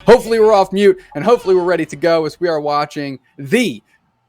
Hopefully we're off mute, and hopefully we're ready to go as we are watching the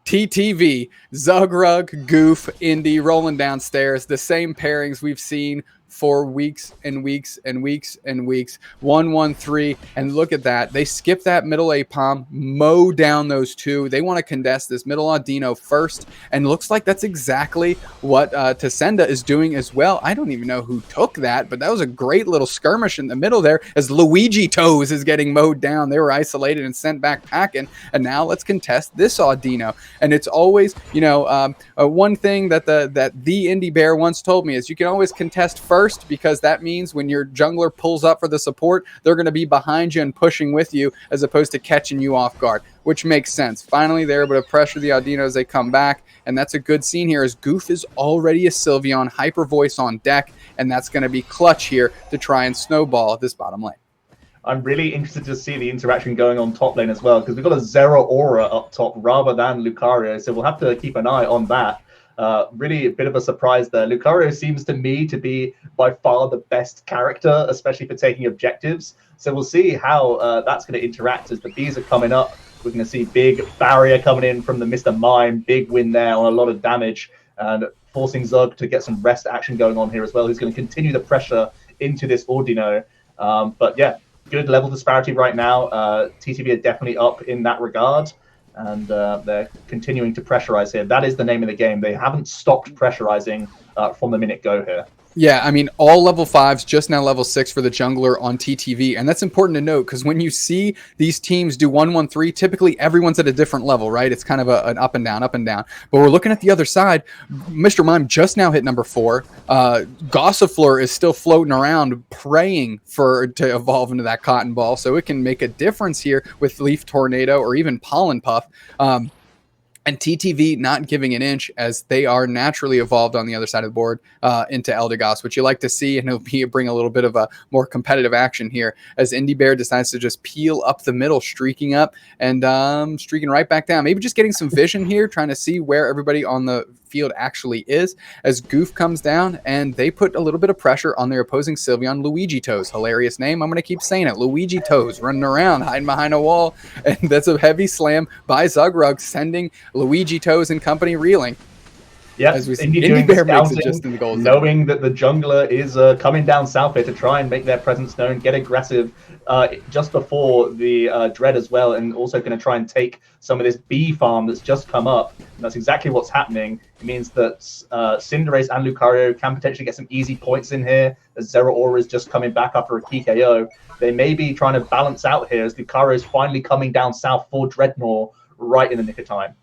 TTV, Zugrug, Goof, Indy rolling downstairs. The same pairings we've seen for weeks and weeks and weeks and weeks. 1-1-3, and look at that. They skip that middle APOM, mow down those two. They want to contest this middle Audino first, and looks like that's exactly what Tacenda is doing as well. I don't even know who took that, but that was a great little skirmish in the middle there as Luigi Toes is getting mowed down. They were isolated and sent back packing, and now let's contest this Audino. And it's always, one thing that the Indy Bear once told me is you can always contest first, because that means when your jungler pulls up for the support, they're going to be behind you and pushing with you as opposed to catching you off guard, which makes sense. Finally, they're able to pressure the Audino as they come back, and that's a good scene here as Goof is already a Sylveon, Hyper Voice on deck, and that's going to be clutch here to try and snowball this bottom lane. I'm really interested to see the interaction going on top lane as well, because we've got a Zero Aura up top rather than Lucario, so we'll have to keep an eye on that. Really a bit of a surprise there. Lucario seems to me to be by far the best character, especially for taking objectives. So we'll see how that's going to interact as the bees are coming up. We're going to see big barrier coming in from the Mr. Mime. Big win there on a lot of damage, and forcing Zug to get some rest action going on here as well. He's going to continue the pressure into this Audino. But yeah, good level disparity right now. TTV are definitely up in that regard. And they're continuing to pressurize here. That is the name of the game. They haven't stopped pressurizing from the minute go here. Yeah, I mean, all level 5s, just now level 6 for the jungler on TTV. And that's important to note because when you see these teams do 1-1-3, typically everyone's at a different level, right? It's kind of an up and down, up and down. But we're looking at the other side. Mr. Mime just now hit number 4. Gossifleur is still floating around praying to evolve into that cotton ball. So it can make a difference here with Leaf Tornado or even Pollen Puff. And TTV not giving an inch as they are naturally evolved on the other side of the board into Eldegoss, which you like to see, and it'll bring a little bit of a more competitive action here as Indy Bear decides to just peel up the middle, streaking up and streaking right back down. Maybe just getting some vision here, trying to see where everybody on the field actually is as Goof comes down and they put a little bit of pressure on their opposing Sylveon, Luigi Toes. Hilarious name. I'm going to keep saying it. Luigi Toes running around, hiding behind a wall. And that's a heavy slam by Zugrug, sending Luigi Toes and company reeling. Yeah, Indy Bear makes it just in the goal zone. Knowing that the jungler is coming down south here to try and make their presence known, get aggressive just before the Dread as well, and also going to try and take some of this bee farm that's just come up. And that's exactly what's happening. It means that Cinderace and Lucario can potentially get some easy points in here, as Zero Aura is just coming back after a key KO. They may be trying to balance out here as Lucario is finally coming down south for Dreadnought right in the nick of time.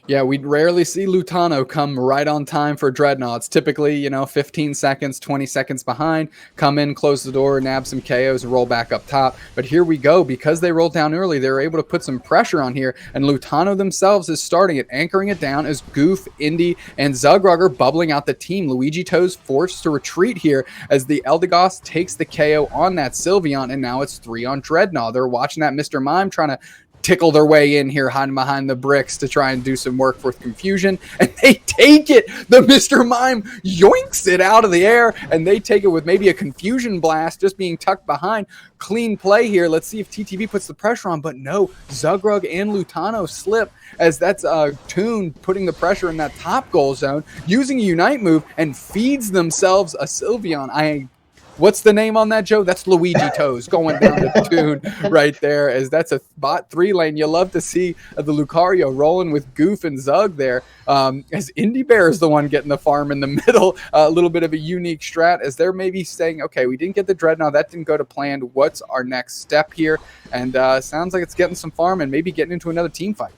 Yeah, we'd rarely see Lutano come right on time for Dreadnoughts. Typically, 15 seconds, 20 seconds behind, come in, close the door, nab some KOs, and roll back up top. But here we go. Because they rolled down early, they were able to put some pressure on here, and Lutano themselves is starting it, anchoring it down as Goof, Indy, and Zugrug are bubbling out the team. Luigi Toes forced to retreat here as the Eldegoss takes the KO on that Sylveon, and now it's 3 on Dreadnought. They're watching that Mr. Mime trying to tickle their way in here, hiding behind the bricks to try and do some work with confusion, and they take it. The Mr. Mime yoinks it out of the air, and they take it with maybe a confusion blast just being tucked behind. Clean play here. Let's see if TTV puts the pressure on, but no, Zugrug and Lutano slip as that's Toon putting the pressure in that top goal zone, using a Unite move, and feeds themselves a Sylveon. What's the name on that, Joe? That's Luigi Toes going down the Toon right there, as that's a bot 3 lane. You love to see the Lucario rolling with Goof and Zug there, as Indy Bear is the one getting the farm in the middle. A little bit of a unique strat as they're maybe saying, okay, we didn't get the Dreadnought. That didn't go to plan. What's our next step here? And sounds like it's getting some farm and maybe getting into another team fight.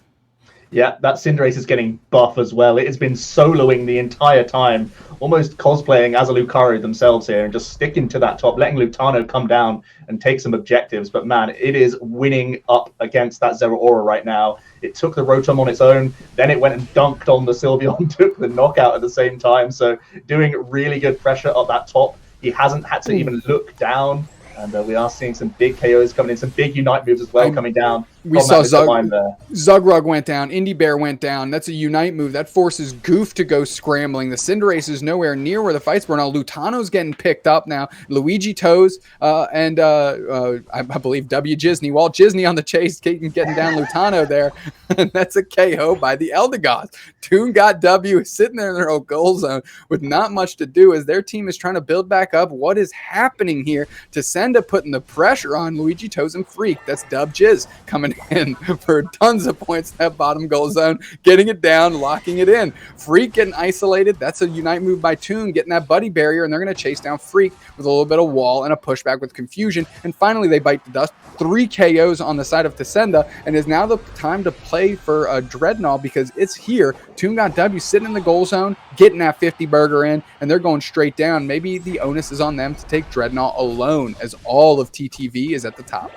Yeah, that Cinderace is getting buff as well. It has been soloing the entire time, almost cosplaying as a Lucario themselves here and just sticking to that top, letting Lutano come down and take some objectives. But man, it is winning up against that Zero Aura right now. It took the Rotom on its own, then it went and dunked on the Sylveon, took the knockout at the same time. So doing really good pressure up that top. He hasn't had to even look down. And we are seeing some big KOs coming in, some big Unite moves as well coming down. We from saw that Mr. Mime there. Zugrug went down. Indie Bear went down. That's a Unite move. That forces Goof to go scrambling. The Cinderace is nowhere near where the fight's were now. Lutano's getting picked up now. Luigi Toes and I believe W Gisney. Walt Gisney on the chase, getting down Lutano there. And that's a KO by the Eldegoss. Toon got W, sitting there in their own goal zone with not much to do as their team is trying to build back up. What is happening here? Tacenda putting the pressure on Luigi Toes and Freak. That's Dub Jizz coming in for tons of points in that bottom goal zone, getting it down, locking it in. Freak getting isolated. That's a Unite move by Toon, getting that buddy barrier, and they're going to chase down Freak with a little bit of wall and a pushback with confusion. And finally, they bite the dust. 3 KOs on the side of Tacenda, and is now the time to play for a Dreadnought because it's here. Toon got W sitting in the goal zone, getting that 50 burger in, and they're going straight down. Maybe the onus is on them to take Dreadnought alone as all of TTV is at the top.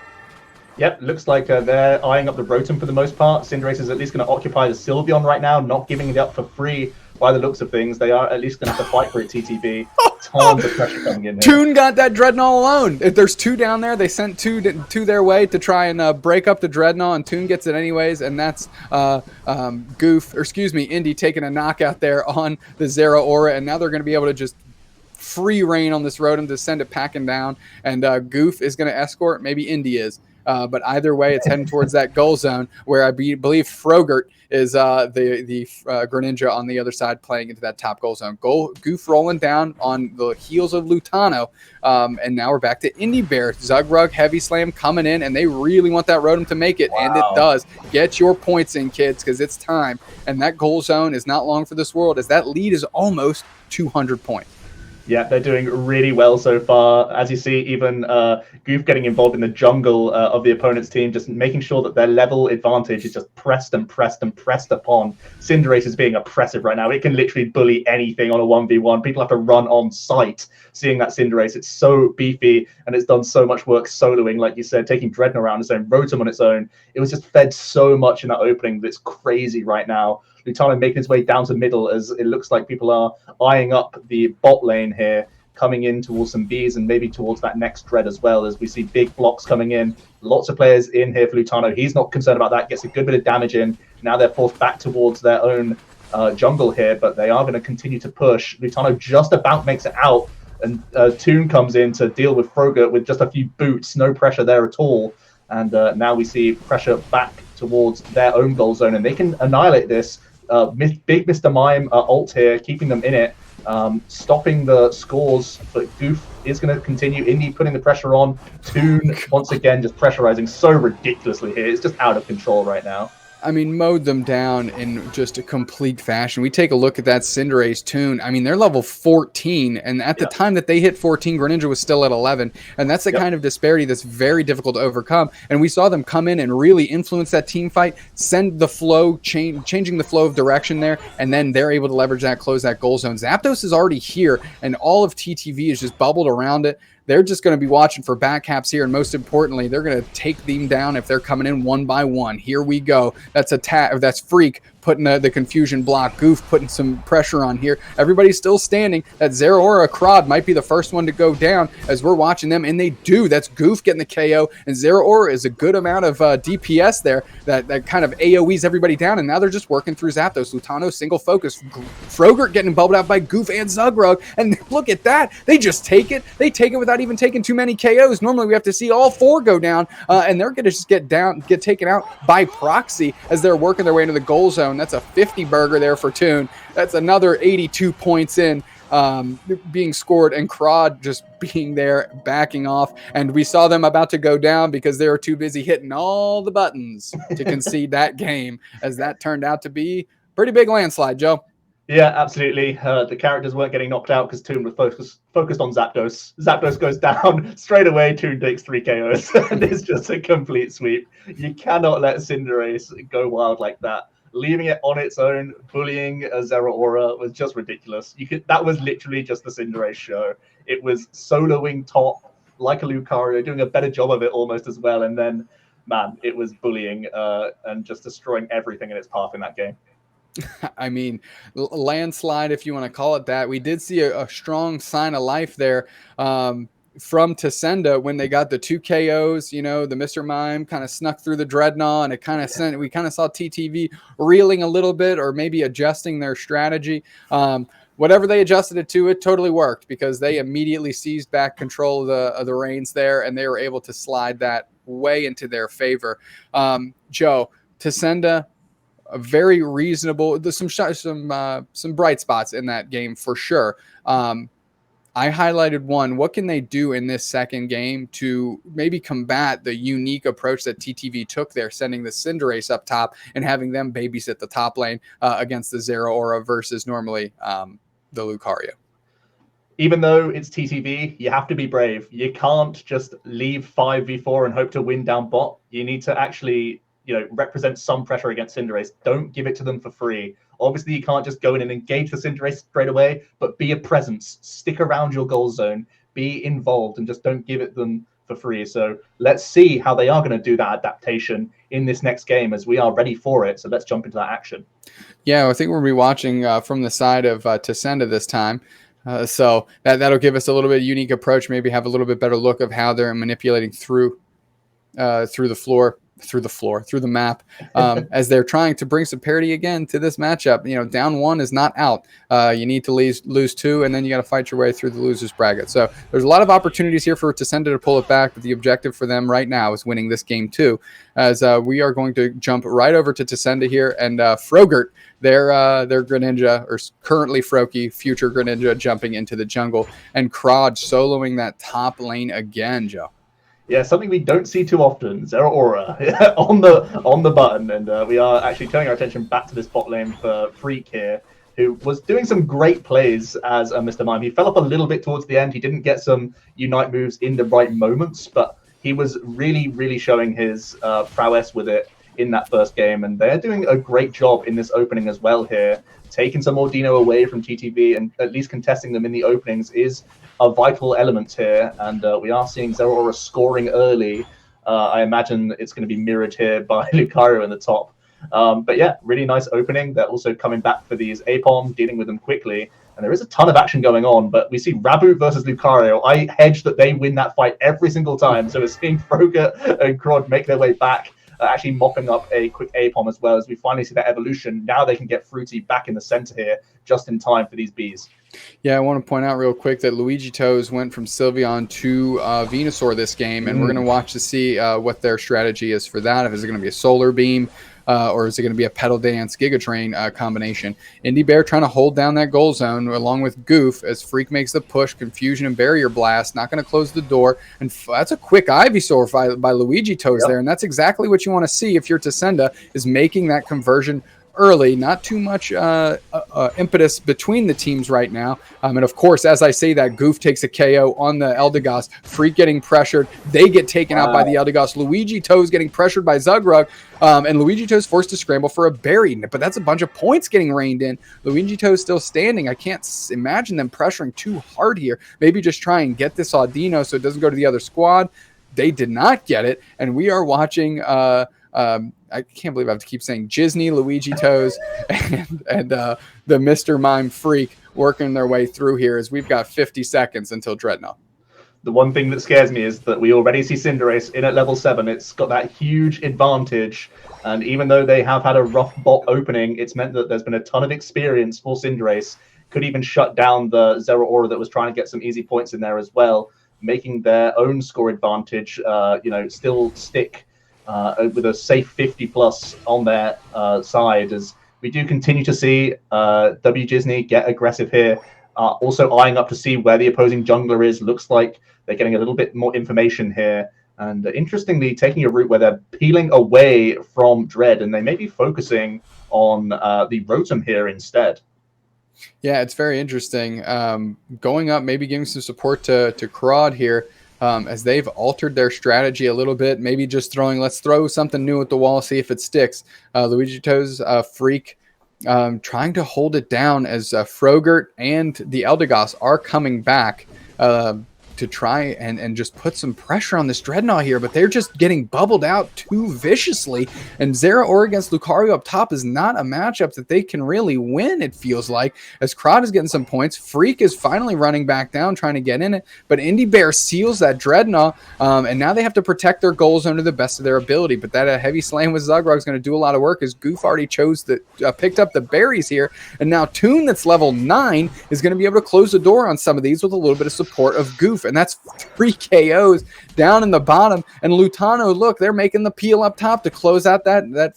Yep, looks like they're eyeing up the Rotom for the most part. Cinderace is at least going to occupy the Sylveon right now, not giving it up for free. By the looks of things, they are at least going to have to fight for it, TTV. Tons of pressure coming in here. Toon got that Dreadnought alone. If there's 2 down there, they sent 2 their way to try and break up the Dreadnought, and Toon gets it anyways, and that's Indy taking a knockout there on the Zero Aura, and now they're going to be able to just free reign on this Rotom to send it packing down, and Goof is going to escort, maybe Indy is. But either way, it's heading towards that goal zone where I believe Frogurt is the Greninja on the other side playing into that top goal zone. Goof rolling down on the heels of Lutano. And now we're back to Indie Bear. Zugrug, Heavy Slam coming in, and they really want that Rotom to make it. Wow. And it does. Get your points in, kids, because it's time. And that goal zone is not long for this world as that lead is almost 200 points. Yeah, they're doing really well so far. As you see, even Goof getting involved in the jungle of the opponent's team, just making sure that their level advantage is just pressed and pressed and pressed upon. Cinderace is being oppressive right now. It can literally bully anything on a 1v1. People have to run on sight seeing that Cinderace. It's so beefy, and it's done so much work soloing, like you said, taking Dreadnought around its own, Rotom on its own. It was just fed so much in that opening that it's crazy right now. Lutano making his way down to middle as it looks like people are eyeing up the bot lane here, coming in towards some Bs and maybe towards that next Dread as well, as we see big blocks coming in. Lots of players in here for Lutano. He's not concerned about that, gets a good bit of damage in. Now they're forced back towards their own jungle here, but they are going to continue to push. Lutano just about makes it out, and Toon comes in to deal with Frogurt with just a few boots, no pressure there at all. And now we see pressure back towards their own goal zone, and they can annihilate this. Big Mr. Mime ult here, keeping them in it, stopping the scores, but Goof is going to continue. Indy putting the pressure on. Toon, once again, just pressurizing so ridiculously here. It's just out of control right now. I mean, mowed them down in just a complete fashion. We take a look at that Cinderace Toon. I mean, they're level 14, and at the time that they hit 14, Greninja was still at 11, and that's the kind of disparity that's very difficult to overcome. And we saw them come in and really influence that team fight, send the flow, changing the flow of direction there, and then they're able to leverage that, close that goal zone. Zapdos is already here, and all of TTV is just bubbled around it. They're just going to be watching for back caps here, and most importantly, they're going to take them down if they're coming in one by one. Here we go. That's Freak putting the confusion block. Goof putting some pressure on here. Everybody's still standing. That Zeraora Crod might be the first one to go down as we're watching them, and they do. That's Goof getting the KO, and Zeraora is a good amount of DPS there that kind of AoEs everybody down, and now they're just working through Zapdos. Lutano single focus. Frogurt getting bubbled out by Goof and Zugrug, and look at that. They just take it. They take it without even taking too many KOs. Normally we have to see all 4 go down, and they're going to just get taken out by proxy as they're working their way into the goal zone. That's a 50 burger there for Toon. That's another 82 points in being scored, and Crod just being there, backing off. And we saw them about to go down because they were too busy hitting all the buttons to concede that game, as that turned out to be pretty big landslide, Joe. Yeah, absolutely. The characters weren't getting knocked out because Toon was focused on Zapdos. Zapdos goes down straight away. Toon takes 3 KOs, and it's just a complete sweep. You cannot let Cinderace go wild like that. Leaving it on its own, bullying Zeraora was just ridiculous. That was literally just the Cinderace show. It was soloing top like a Lucario, doing a better job of it almost as well. And then, man, it was bullying and just destroying everything in its path in that game. I mean, landslide, if you want to call it that. We did see a strong sign of life there. from Tacenda when they got the 2 KOs, the Mr. Mime kind of snuck through the Dreadnought, and it kind of we kind of saw TTV reeling a little bit, or maybe adjusting their strategy. Whatever they adjusted it to, it totally worked, because they immediately seized back control of the reins there, and they were able to slide that way into their favor. Joe, Tacenda, a very reasonable. There's some bright spots in that game for sure. I highlighted one. What can they do in this second game to maybe combat the unique approach that TTV took there, sending the Cinderace up top and having them babysit the top lane against the Zeraora versus normally the Lucario? Even though it's TTV, you have to be brave. You can't just leave 5v4 and hope to win down bot. You need to actually, represent some pressure against Cinderace. Don't give it to them for free. Obviously, you can't just go in and engage the Cinderace straight away, but be a presence. Stick around your goal zone. Be involved, and just don't give it them for free. So let's see how they are going to do that adaptation in this next game, as we are ready for it. So let's jump into that action. Yeah, I think we'll be watching from the side of Tacenda this time. So that'll give us a little bit of unique approach, maybe have a little bit better look of how they're manipulating through the map, as they're trying to bring some parity again to this matchup. Down one is not out. You need to lose two, and then you got to fight your way through the losers bracket. So there's a lot of opportunities here for Tacenda to pull it back, but the objective for them right now is winning this game too, as we are going to jump right over to Tacenda here, and Frogurt, their Greninja, or currently Froakie, future Greninja, jumping into the jungle, and Krod soloing that top lane again, Joe. Yeah, something we don't see too often. Zeraora on the button, and we are actually turning our attention back to this bot lane for Freak here, who was doing some great plays as Mr. Mime. He fell up a little bit towards the end. He didn't get some Unite moves in the right moments, but he was really, really showing his prowess with it in that first game, and they're doing a great job in this opening as well here. Taking some more Dino away from TTV and at least contesting them in the openings is a vital element here, and we are seeing Zeraora scoring early. I imagine it's going to be mirrored here by Lucario in the top. But yeah, really nice opening. They're also coming back for these APOM, dealing with them quickly, and there is a ton of action going on, but we see Rabu versus Lucario. I hedge that they win that fight every single time, so we're seeing Frogurt and Krod make their way back, actually mopping up a quick APOM as well, as we finally see that evolution. Now they can get Fruity back in the center here, just in time for these bees. Yeah, I want to point out real quick that Luigi Toes went from Sylveon to Venusaur this game, and we're going to watch to see what their strategy is for that. If it's going to be a Solar Beam, or is it going to be a Pedal Dance Giga Train combination? Indy Bear trying to hold down that goal zone along with Goof as Freak makes the push, Confusion and Barrier Blast, not going to close the door. And that's a quick Ivysaur by Luigi Toes there, and that's exactly what you want to see if you're Tacenda, is making that conversion early. Not too much impetus between the teams right now. And of course, as I say that, Goof takes a KO on the Eldegoss. Freak getting pressured. They get taken out by the Eldegoss. Luigi Toes getting pressured by Zugrug. And Luigi Toes forced to scramble for a berry. But that's a bunch of points getting rained in. Luigi Toes still standing. I can't imagine them pressuring too hard here. Maybe just try and get this Audino so it doesn't go to the other squad. They did not get it. And we are watching... I can't believe I have to keep saying Disney, Luigi Toes, and the Mr. Mime Freak working their way through here, as we've got 50 seconds until Dreadnought. The one thing that scares me is that we already see Cinderace in at level 7. It's got that huge advantage, and even though they have had a rough bot opening, it's meant that there's been a ton of experience for Cinderace. Could even shut down the Zeraora that was trying to get some easy points in there as well, making their own score advantage, still stick with a safe 50 plus on their side, as we do continue to see Disney get aggressive here, also eyeing up to see where the opposing jungler is. Looks like they're getting a little bit more information here, and interestingly taking a route where they're peeling away from Dread, and they may be focusing on the Rotom here instead. Yeah, it's very interesting. Going up, maybe giving some support to Krod here, as they've altered their strategy a little bit. Maybe just let's throw something new at the wall, see if it sticks. Luigi Toes, Freak, trying to hold it down as Frogurt and the Eldegoss are coming back. to try and just put some pressure on this Dreadnought here, but they're just getting bubbled out too viciously. And Zera Aura against Lucario up top is not a matchup that they can really win, it feels like, as Krod is getting some points. Freak is finally running back down, trying to get in it, but Indy Bear seals that Dreadnought, and now they have to protect their goal zone to the best of their ability. But that heavy slam with Zugrog is going to do a lot of work, as Goof already picked up the berries here, and now Toon, that's level 9, is going to be able to close the door on some of these with a little bit of support of Goof, and that's 3 KOs down in the bottom. And Lutano, look, they're making the peel up top to close out that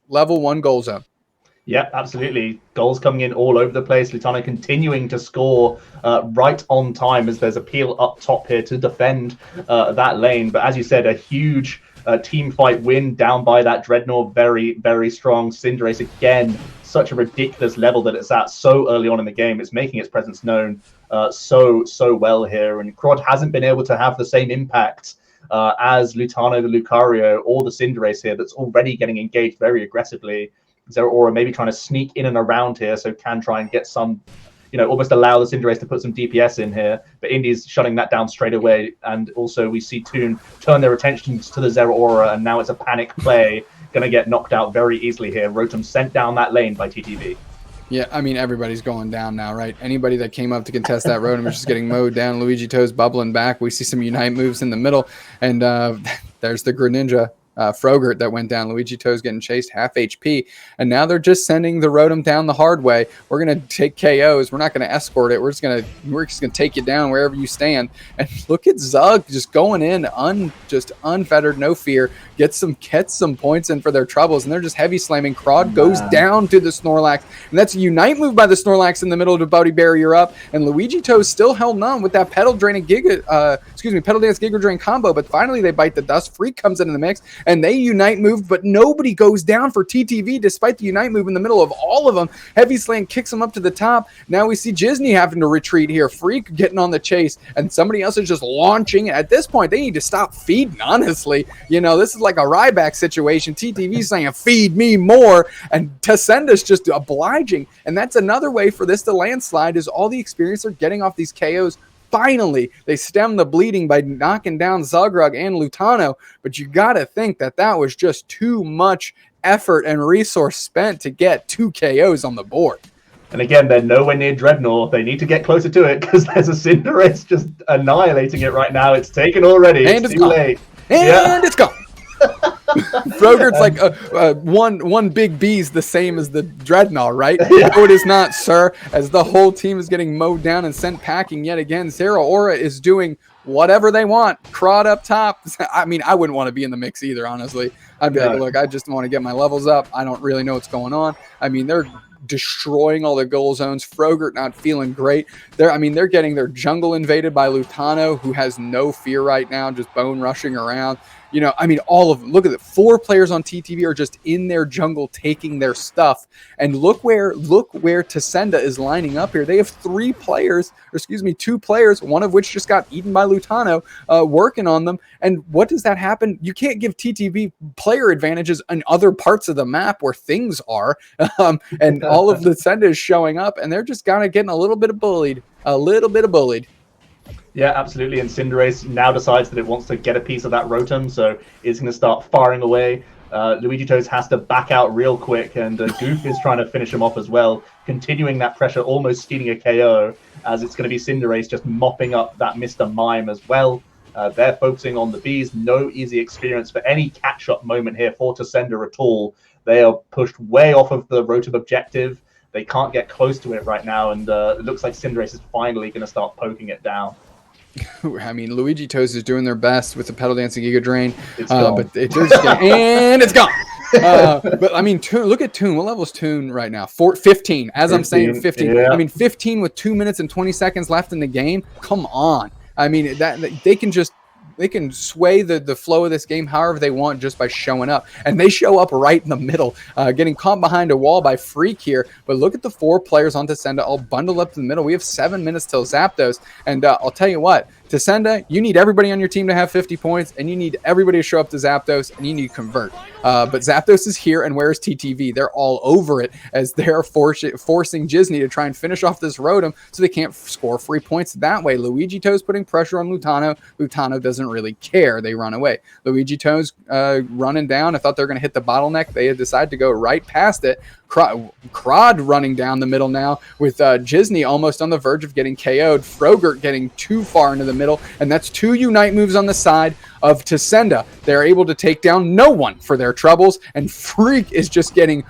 level 1 goal zone. Yeah, absolutely. Goals coming in all over the place. Lutano continuing to score right on time, as there's a peel up top here to defend that lane. But as you said, a huge team fight win down by that Dreadnought. Very, very strong. Cinderace, again, such a ridiculous level that it's at so early on in the game. It's making its presence known so well here. And Krod hasn't been able to have the same impact as Lutano, the Lucario, or the Cinderace here, that's already getting engaged very aggressively. Zera Aura maybe trying to sneak in and around here, so can try and get some, almost allow the Cinderace to put some DPS in here. But Indy's shutting that down straight away. And also we see Toon turn their attentions to the Zera Aura, and now it's a panic play. Going to get knocked out very easily here. Rotom sent down that lane by TTV. Yeah, I mean, everybody's going down now, right? Anybody that came up to contest that Rotom is just getting mowed down. Luigi Toes bubbling back. We see some Unite moves in the middle, and there's the Greninja. Frogurt that went down. Luigi Toes getting chased, half HP, and now they're just sending the Rotom down the hard way. We're gonna take KOs. We're not gonna escort it. We're just gonna take you down wherever you stand. And look at Zug just going in, just unfettered, no fear. Get some points in for their troubles, and they're just heavy slamming. Krod goes down to the Snorlax, and that's a Unite move by the Snorlax in the middle to Buddy Barrier up. And Luigi Toes still held on with that Pedal Dance Giga Drain combo, but finally they bite the dust. Freak comes into the mix, and they Unite move, but nobody goes down for TTV despite the Unite move in the middle of all of them. Heavy Slam kicks them up to the top. Now we see Jizny having to retreat here. Freak getting on the chase, and somebody else is just launching. At this point, they need to stop feeding, honestly. This is like a Ryback situation. TTV saying, feed me more, and Tacenda's just obliging. And that's another way for this to landslide, is all the experience they're getting off these KOs. Finally, they stem the bleeding by knocking down Zugrug and Lutano, but you got to think that was just too much effort and resource spent to get 2 KOs on the board. And again, they're nowhere near Dreadnought. They need to get closer to it, because there's a Cinderace just annihilating it right now. It's taken already. And it's too late. And it's gone. Frogurt's like one big B's the same as the Dreadnought, right? Yeah. No, it is not, sir. As the whole team is getting mowed down and sent packing yet again, Zera Aura is doing whatever they want. Krod up top. I mean, I wouldn't want to be in the mix either, honestly. I'd be like, look, I just want to get my levels up. I don't really know what's going on. I mean, they're destroying all the goal zones. Frogurt not feeling great. They're getting their jungle invaded by Lutano, who has no fear right now, just bone rushing around. All of them. Look at it. 4 players on TTV are just in their jungle taking their stuff. And look where Tacenda is lining up here. They have 2 players, one of which just got eaten by Lutano, working on them. And what does that happen? You can't give TTV player advantages in other parts of the map where things are. And all of Tacenda is showing up, and they're just kind of getting a little bit of bullied. Yeah, absolutely. And Cinderace now decides that it wants to get a piece of that Rotom, so it's going to start firing away. Luigi Toes has to back out real quick, and Goof is trying to finish him off as well, continuing that pressure, almost stealing a KO, as it's going to be Cinderace just mopping up that Mr. Mime as well. They're focusing on the bees. No easy experience for any catch-up moment here for Tacenda at all. They are pushed way off of the Rotom objective. They can't get close to it right now, and it looks like Cinderace is finally going to start poking it down. Luigi Toes is doing their best with the Pedal Dancing Giga Drain, but it's gone. But Toon, look at Toon. What level is Toon right now? 15. As 15, I'm saying, 15. Yeah. 15 with 2 minutes and 20 seconds left in the game. Come on. They can sway the flow of this game however they want just by showing up. And they show up right in the middle, getting caught behind a wall by Freak here. But look at the 4 players on Tacenda all bundled up in the middle. We have 7 minutes till Zapdos. And I'll tell you what, Tacenda, you need everybody on your team to have 50 points, and you need everybody to show up to Zapdos, and you need to convert. But Zapdos is here, and where's TTV? They're all over it as they're forcing Disney to try and finish off this Rotom so they can't score free points that way. Luigi Toe's putting pressure on Lutano. Lutano doesn't really care. They run away. Luigi Toe's running down. I thought they were going to hit the bottleneck. They had decided to go right past it. Crod running down the middle now with Disney almost on the verge of getting KO'd. Frogurt getting too far into the middle, and that's 2 Unite moves on the side of Tacenda. They're able to take down no one for their troubles, and Freak is just getting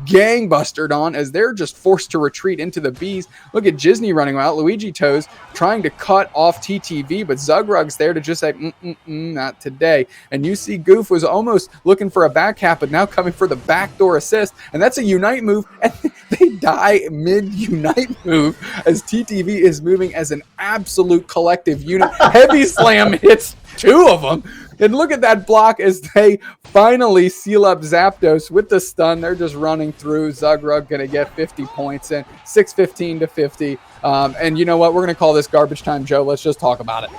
gangbustered on as they're just forced to retreat into the bees. Look at Disney running out. Luigi Toes trying to cut off TTV, but Zugrug's there to just say, not today. And you see Goof was almost looking for a back cap, but now coming for the backdoor assist, and that's a Unite move, and they die mid-Unite move as TTV is moving as an absolute collective unit. Heavy Slam hits 2 of them. And look at that block as they finally seal up Zapdos with the stun. They're just running through. Zugrug going to get 50 points in, 615 to 50. And you know what? We're going to call this garbage time, Joe. Let's just talk about it.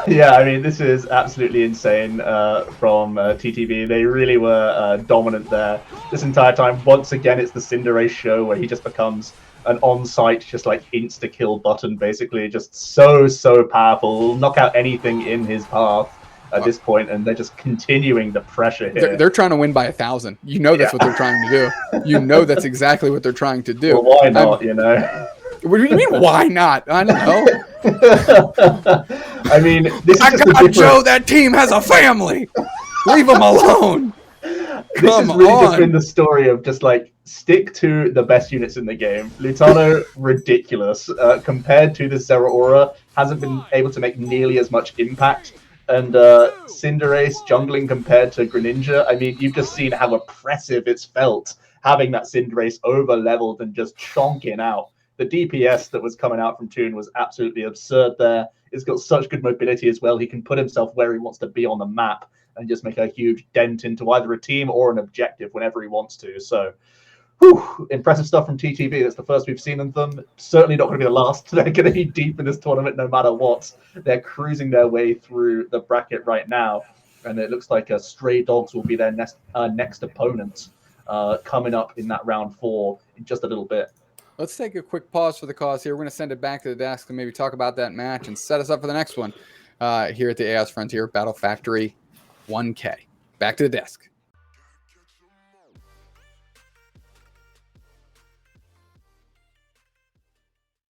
Yeah, I mean, this is absolutely insane from TTV. They really were dominant there this entire time. Once again, it's the Cinderace show where he just becomes an on-site, just like insta-kill button, basically. Just so powerful. Knock out anything in his path at this point, and they're just continuing the pressure here. They're trying to win by 1,000. You know that's what they're trying to do. You know that's exactly what they're trying to do. Well, why not, you know? What do you mean, why not? I don't know. I mean, this is I just got Joe, that team has a family. Leave them alone. This has really just been the story of just like stick to the best units in the game. Lutano, ridiculous. Compared to the Zeraora, hasn't been able to make nearly as much impact. And Cinderace jungling compared to Greninja, I mean, you've just seen how oppressive it's felt having that Cinderace over-leveled and just chonking out. The DPS that was coming out from Toon was absolutely absurd there. He's got such good mobility as well. He can put himself where he wants to be on the map and just make a huge dent into either a team or an objective whenever he wants to. So, impressive stuff from TTV. That's the first we've seen of them. Certainly not going to be the last. They're going to be deep in this tournament no matter what. They're cruising their way through the bracket right now. And it looks like Stray Dogs will be their next opponent coming up in that round 4 in just a little bit. Let's take a quick pause for the cause here. We're going to send it back to the desk and maybe talk about that match and set us up for the next one here at the Aeos Frontier Battle Factory 1K. Back to the desk.